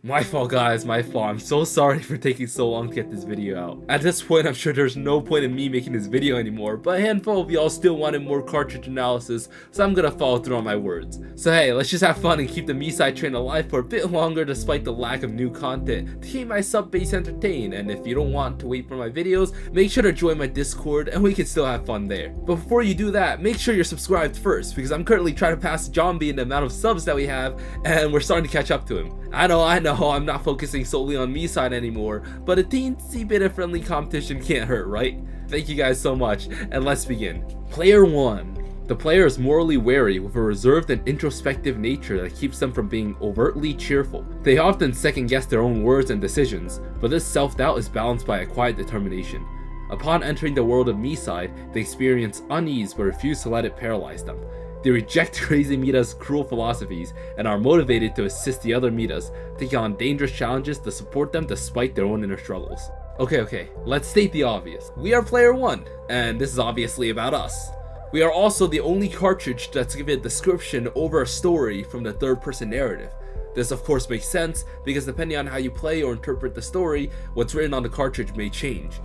My fault guys, my fault. I'm so sorry for taking so long to get this video out. At this point, I'm sure there's no point in me making this video anymore, but a handful of y'all still wanted more cartridge analysis, so I'm gonna follow through on my words. So hey, let's just have fun and keep the Miside train alive for a bit longer despite the lack of new content to keep my sub base entertained, and if you don't want to wait for my videos, make sure to join my Discord and we can still have fun there. But before you do that, make sure you're subscribed first, because I'm currently trying to pass Zombie in the amount of subs that we have, and we're starting to catch up to him. I know, I'm not focusing solely on Miside anymore, but a teensy bit of friendly competition can't hurt, right? Thank you guys so much, and let's begin. Player 1. The player is morally wary with a reserved and introspective nature that keeps them from being overtly cheerful. They often second guess their own words and decisions, but this self-doubt is balanced by a quiet determination. Upon entering the world of Miside, they experience unease but refuse to let it paralyze them. They reject Crazy Mita's cruel philosophies and are motivated to assist the other Mitas, taking on dangerous challenges to support them despite their own inner struggles. Okay, let's state the obvious. We are player 1, and this is obviously about us. We are also the only cartridge that's given a description over a story from the third-person narrative. This of course makes sense, because depending on how you play or interpret the story, what's written on the cartridge may change.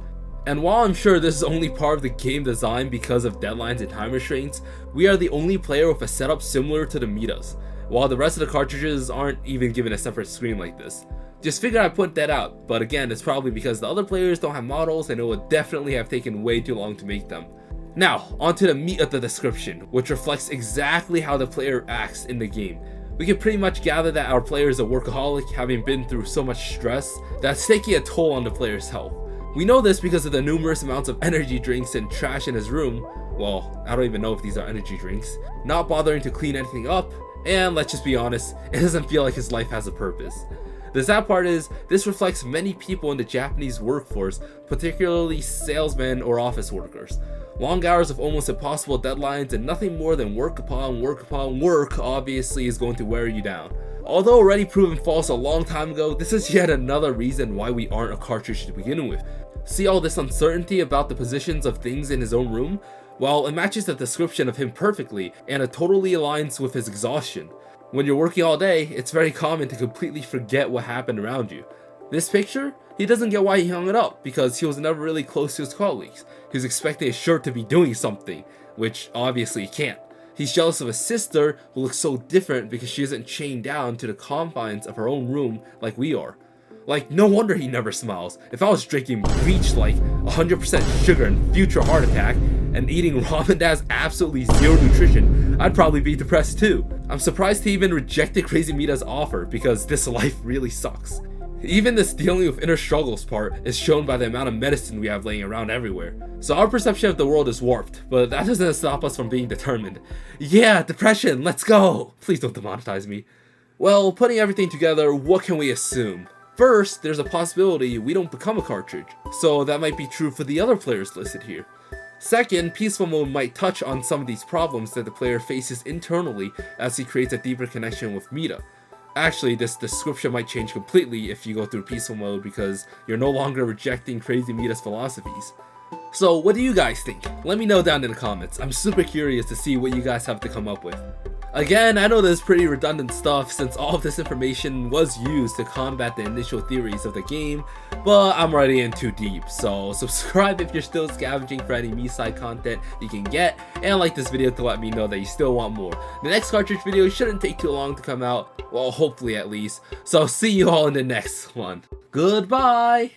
And while I'm sure this is only part of the game design because of deadlines and time restraints, we are the only player with a setup similar to the Mitas, while the rest of the cartridges aren't even given a separate screen like this. Just figured I'd point that out, but again, it's probably because the other players don't have models and it would definitely have taken way too long to make them. Now, onto the meat of the description, which reflects exactly how the player acts in the game. We can pretty much gather that our player is a workaholic, having been through so much stress that's taking a toll on the player's health. We know this because of the numerous amounts of energy drinks and trash in his room. Well, I don't even know if these are energy drinks. Not bothering to clean anything up, and let's just be honest, it doesn't feel like his life has a purpose. The sad part is, this reflects many people in the Japanese workforce, particularly salesmen or office workers. Long hours of almost impossible deadlines and nothing more than work upon work obviously is going to wear you down. Although already proven false a long time ago, this is yet another reason why we aren't a cartridge to begin with. See all this uncertainty about the positions of things in his own room? Well, it matches the description of him perfectly, and it totally aligns with his exhaustion. When you're working all day, it's very common to completely forget what happened around you. This picture? He doesn't get why he hung it up, because he was never really close to his colleagues. He was expecting his shirt to be doing something, which obviously he can't. He's jealous of his sister, who looks so different because she isn't chained down to the confines of her own room like we are. Like, no wonder he never smiles. If I was drinking bleach like 100% sugar and future heart attack, and eating ramen that has absolutely zero nutrition, I'd probably be depressed too. I'm surprised he even rejected Crazy Mita's offer, because this life really sucks. Even this dealing with inner struggles part is shown by the amount of medicine we have laying around everywhere. So our perception of the world is warped, but that doesn't stop us from being determined. Yeah, depression, let's go! Please don't demonetize me. Well, putting everything together, what can we assume? First, there's a possibility we don't become a cartridge, so that might be true for the other players listed here. Second, peaceful mode might touch on some of these problems that the player faces internally as he creates a deeper connection with Mita. Actually, this description might change completely if you go through peaceful mode, because you're no longer rejecting Crazy Mita's philosophies. So what do you guys think? Let me know down in the comments. I'm super curious to see what you guys have to come up with. Again, I know this is pretty redundant stuff since all of this information was used to combat the initial theories of the game, but I'm already in too deep, so subscribe if you're still scavenging for any Miside content you can get, and like this video to let me know that you still want more. The next cartridge video shouldn't take too long to come out, well, hopefully at least, so see you all in the next one. Goodbye!